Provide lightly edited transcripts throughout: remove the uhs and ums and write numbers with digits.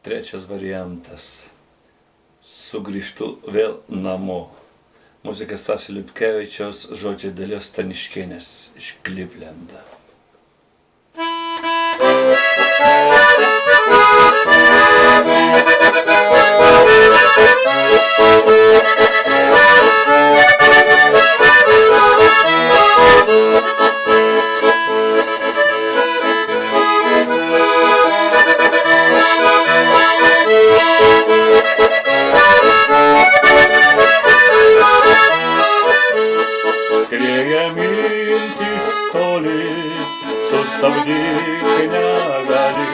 Trečias variantas. Sugrįžtu vėl namo. Muzika Stasio Liupkevičiaus, žodžiai Dalios Staniškienės iš Klivlendo. Skrieja mintys toli, sustabdyk negali,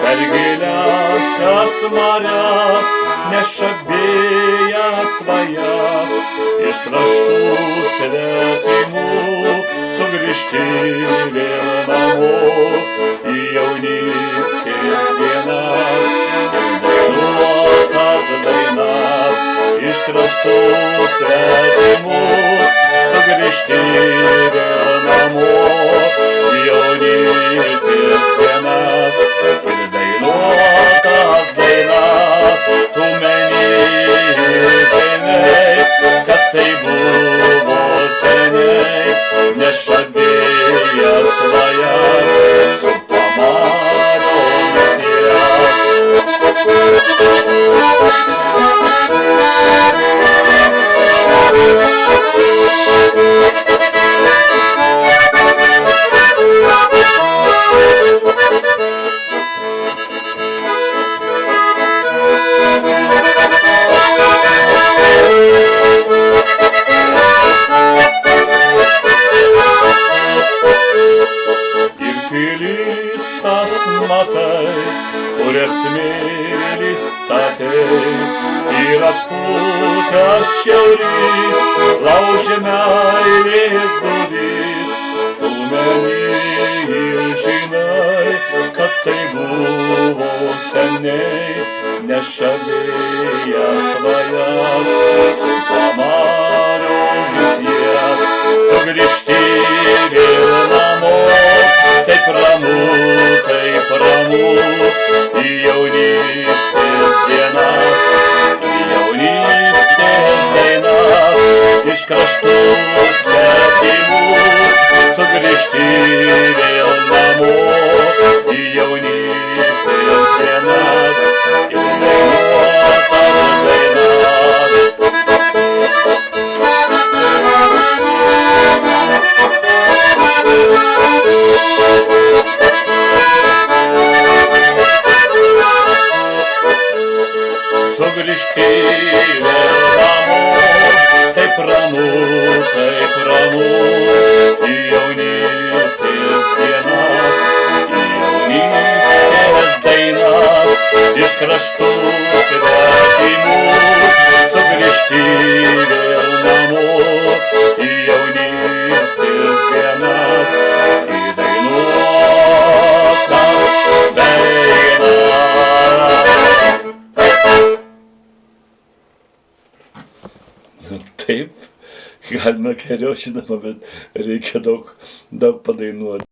per giliausias marias neša vėjas vajas, iš kraštų svetimų sugrįžti vėl namo, į jaunystės dienas ir dainuotas dainas, iš kraštų svetimų sugrįžti vėl namo, į jaunystės dienas ir dainuotas dainas. Tu manei, kad tai buvo seniai, neša vėjas vajas su pamariomis pilis tas matai, kurias smėlis statei, ir atpūtęs šiaurys laužė meilės duris. Tu manei ir žinai, kad tai buvo seniai, neša vėjas vajas su pamariomis jas, sugrįžti vėl namo. Taip ramu, į jaunystės dienas, į jaunystės dainas, iš kraštų svetimų sugrįžti vėl namo, į jaunystės dienas ir dainuotas dainas. Sugrįžti vėl namo, taip ramu, į jaunystės dienas, į jaunystės dainas, iš kraštų svetimų sugrįžti vėl namo, į jaunystės dienas, į dainuotas dainas. Taip, galima geriau žinoma, bet reikia daug padainuoti.